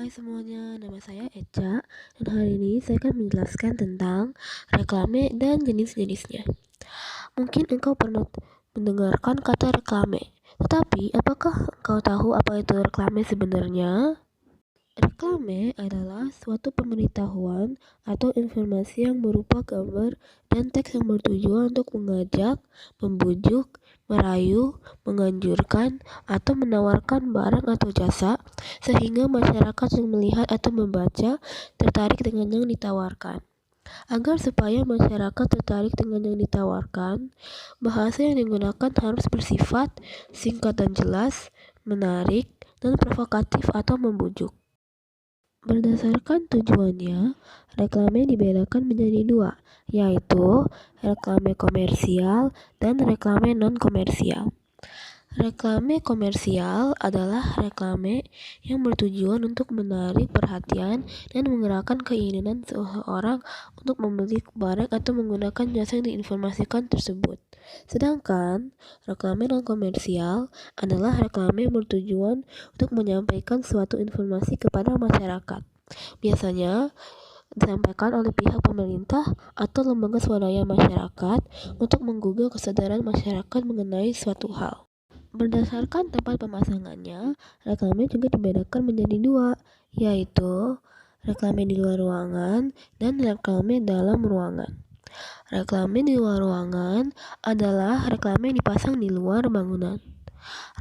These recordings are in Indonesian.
Hai semuanya, nama saya Eca dan hari ini saya akan menjelaskan tentang reklame dan jenis-jenisnya. Mungkin engkau pernah mendengarkan kata reklame, tetapi apakah engkau tahu apa itu reklame sebenarnya? Reklame adalah suatu pemberitahuan atau informasi yang berupa gambar dan teks yang bertujuan untuk mengajak, membujuk, merayu, menganjurkan, atau menawarkan barang atau jasa sehingga masyarakat yang melihat atau membaca tertarik dengan yang ditawarkan. Agar supaya masyarakat tertarik dengan yang ditawarkan, bahasa yang digunakan harus bersifat singkat dan jelas, menarik, dan provokatif atau membujuk. Berdasarkan tujuannya, reklame dibedakan menjadi dua, yaitu reklame komersial dan reklame non-komersial. Reklame komersial adalah reklame yang bertujuan untuk menarik perhatian dan menggerakkan keinginan seseorang untuk membeli barang atau menggunakan jasa yang diinformasikan tersebut. Sedangkan reklame non-komersial adalah reklame yang bertujuan untuk menyampaikan suatu informasi kepada masyarakat. Biasanya disampaikan oleh pihak pemerintah atau lembaga swadaya masyarakat untuk menggugah kesadaran masyarakat mengenai suatu hal. Berdasarkan tempat pemasangannya, reklame juga dibedakan menjadi dua, yaitu reklame di luar ruangan dan reklame dalam ruangan. Reklame di luar ruangan adalah reklame yang dipasang di luar bangunan.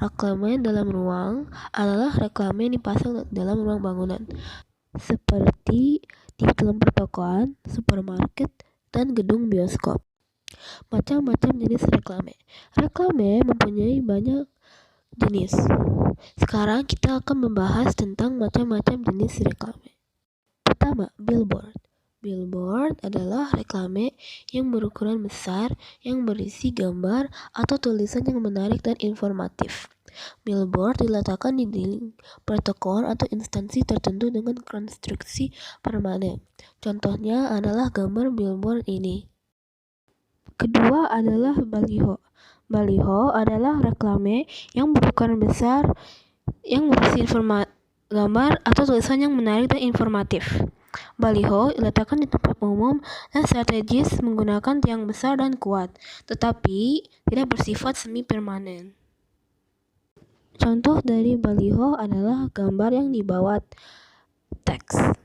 Reklame dalam ruang adalah reklame yang dipasang dalam ruang bangunan, seperti di dalam pertokoan, supermarket, dan gedung bioskop. Macam-macam jenis reklame. Reklame mempunyai banyak jenis. Sekarang kita akan membahas tentang macam-macam jenis reklame. Pertama, billboard. Billboard adalah reklame yang berukuran besar yang berisi gambar atau tulisan yang menarik dan informatif. Billboard diletakkan di dinding pertokoan atau instansi tertentu dengan konstruksi permanen. Contohnya adalah gambar billboard ini. Kedua adalah baliho. Baliho adalah reklame yang berukuran besar yang berisi gambar atau tulisan yang menarik dan informatif. Baliho diletakkan di tempat umum dan strategis menggunakan tiang besar dan kuat, tetapi tidak bersifat semi permanen. Contoh dari baliho adalah gambar yang dibawa teks.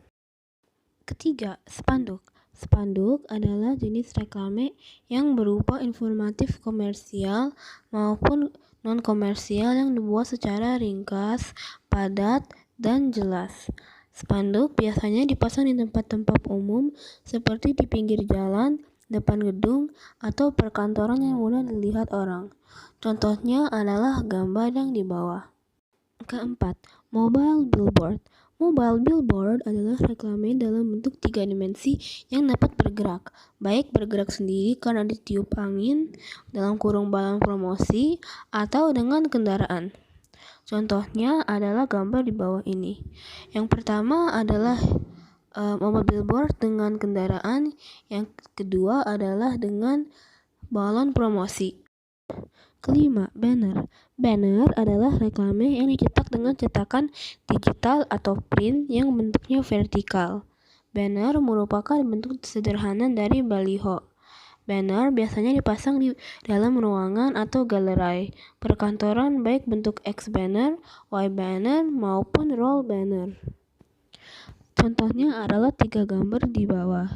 Ketiga, spanduk. Spanduk adalah jenis reklame yang berupa informatif komersial maupun non-komersial yang dibuat secara ringkas, padat, dan jelas. Spanduk biasanya dipasang di tempat-tempat umum seperti di pinggir jalan, depan gedung, atau perkantoran yang mudah dilihat orang. Contohnya adalah gambar yang di bawah. Keempat, mobile billboard. Mobile billboard adalah reklame dalam bentuk 3 dimensi yang dapat bergerak, baik bergerak sendiri karena ditiup angin, dalam kurung balon promosi, atau dengan kendaraan. Contohnya adalah gambar di bawah ini. Yang pertama adalah mobile billboard dengan kendaraan, yang kedua adalah dengan balon promosi. Kelima, banner. Banner adalah reklame yang dicetak dengan cetakan digital atau print yang bentuknya vertikal. Banner merupakan bentuk sederhana dari baliho. Banner biasanya dipasang di dalam ruangan atau galeri perkantoran, baik bentuk X banner, Y banner, maupun roll banner. Contohnya adalah 3 gambar di bawah.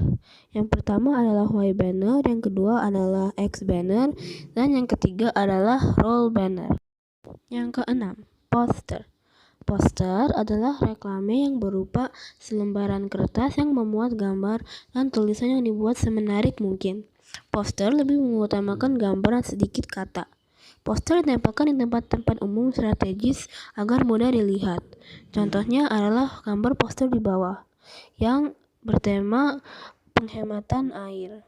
Yang pertama adalah Y banner, yang kedua adalah X banner, dan yang ketiga adalah roll banner. Yang keenam, poster. Poster adalah reklame yang berupa selembaran kertas yang memuat gambar dan tulisan yang dibuat semenarik mungkin. Poster lebih mengutamakan gambar dan sedikit kata. Poster ditempelkan di tempat-tempat umum strategis agar mudah dilihat. Contohnya adalah gambar poster di bawah yang bertema penghematan air.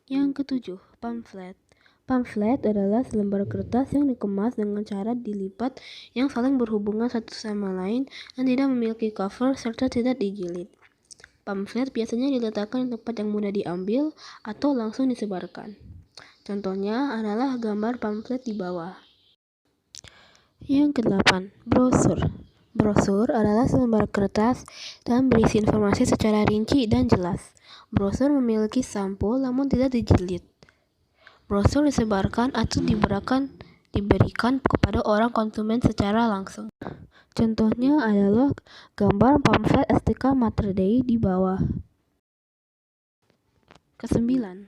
Yang ketujuh, pamflet. Pamflet adalah selembar kertas yang dikemas dengan cara dilipat yang saling berhubungan satu sama lain dan tidak memiliki cover serta tidak dijilid. Pamflet biasanya diletakkan di tempat yang mudah diambil atau langsung disebarkan. Contohnya adalah gambar pamflet di bawah. Yang kedelapan, brosur. Brosur adalah selembar kertas dan berisi informasi secara rinci dan jelas. Brosur memiliki sampul namun tidak dijilid. Brosur disebarkan atau diberikan kepada orang konsumen secara langsung. Contohnya adalah gambar pamflet STK Mater Dei di bawah. Kesembilan,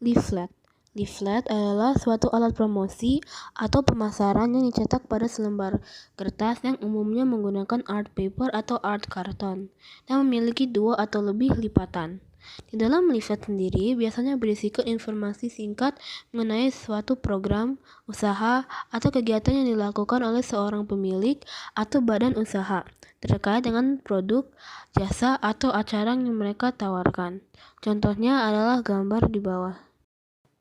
leaflet. Leaflet adalah suatu alat promosi atau pemasaran yang dicetak pada selembar kertas yang umumnya menggunakan art paper atau art karton dan memiliki 2 atau lebih lipatan. Di dalam leaflet sendiri biasanya berisikan informasi singkat mengenai suatu program, usaha, atau kegiatan yang dilakukan oleh seorang pemilik atau badan usaha terkait dengan produk, jasa, atau acara yang mereka tawarkan. Contohnya adalah gambar di bawah.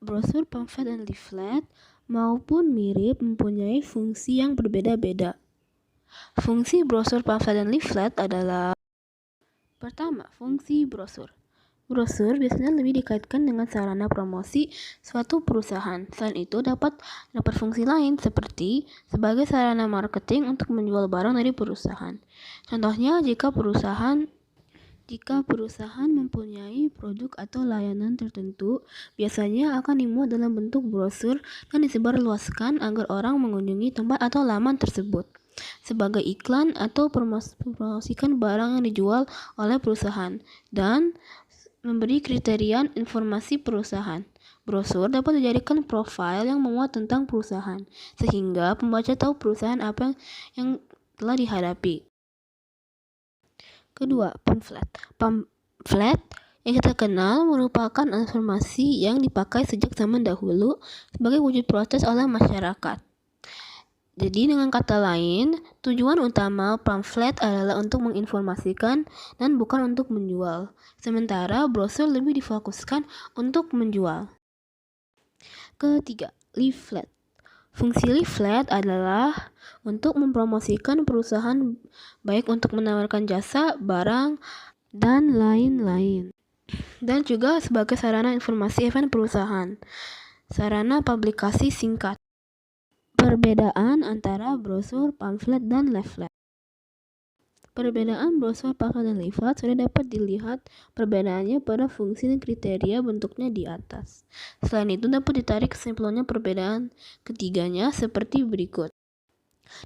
Brosur, pamflet, dan leaflet maupun mirip mempunyai fungsi yang berbeda-beda. Fungsi brosur, pamflet, dan leaflet adalah: pertama, fungsi brosur. Brosur biasanya lebih dikaitkan dengan sarana promosi suatu perusahaan. Selain itu, dapat fungsi lain seperti sebagai sarana marketing untuk menjual barang dari perusahaan. Contohnya, jika perusahaan mempunyai produk atau layanan tertentu, biasanya akan dimuat dalam bentuk brosur dan disebarluaskan agar orang mengunjungi tempat atau laman tersebut sebagai iklan atau promosikan barang yang dijual oleh perusahaan dan memberi kriteria informasi perusahaan. Brosur dapat dijadikan profil yang memuat tentang perusahaan, sehingga pembaca tahu perusahaan apa yang telah dihadapi. Kedua, pamflet. Pamflet yang kita kenal merupakan informasi yang dipakai sejak zaman dahulu sebagai wujud protes oleh masyarakat. Jadi dengan kata lain, tujuan utama pamflet adalah untuk menginformasikan dan bukan untuk menjual. Sementara brosur lebih difokuskan untuk menjual. Ketiga, leaflet. Fungsi leaflet adalah untuk mempromosikan perusahaan, baik untuk menawarkan jasa, barang, dan lain-lain. Dan juga sebagai sarana informasi event perusahaan. Sarana publikasi singkat. Perbedaan antara brosur, pamflet, dan leaflet. Perbedaan brosur, pamflet, dan leaflet sudah dapat dilihat perbedaannya pada fungsi dan kriteria bentuknya di atas. Selain itu dapat ditarik kesimpulannya perbedaan ketiganya seperti berikut.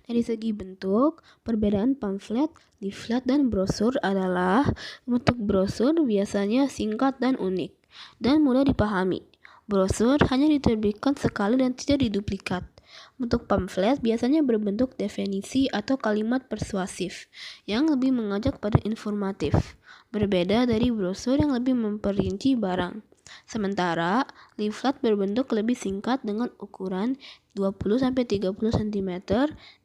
Dari segi bentuk, perbedaan pamflet, leaflet, dan brosur adalah bentuk brosur biasanya singkat dan unik dan mudah dipahami. Brosur hanya diterbitkan sekali dan tidak diduplikat. Bentuk pamflet biasanya berbentuk definisi atau kalimat persuasif yang lebih mengajak pada informatif, berbeda dari brosur yang lebih memperinci barang. Sementara leaflet berbentuk lebih singkat dengan ukuran 20-30 cm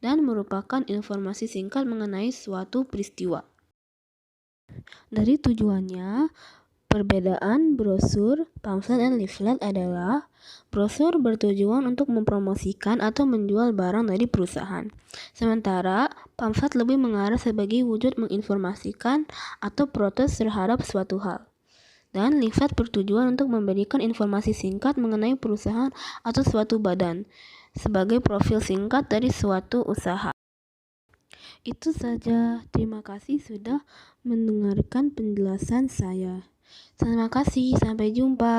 dan merupakan informasi singkat mengenai suatu peristiwa. Dari tujuannya, perbedaan brosur, pamflet, dan leaflet adalah: brosur bertujuan untuk mempromosikan atau menjual barang dari perusahaan, sementara pamflet lebih mengarah sebagai wujud menginformasikan atau protes terhadap suatu hal. Dan leaflet bertujuan untuk memberikan informasi singkat mengenai perusahaan atau suatu badan, sebagai profil singkat dari suatu usaha. Itu saja. Terima kasih sudah mendengarkan penjelasan saya. Terima kasih. Sampai jumpa.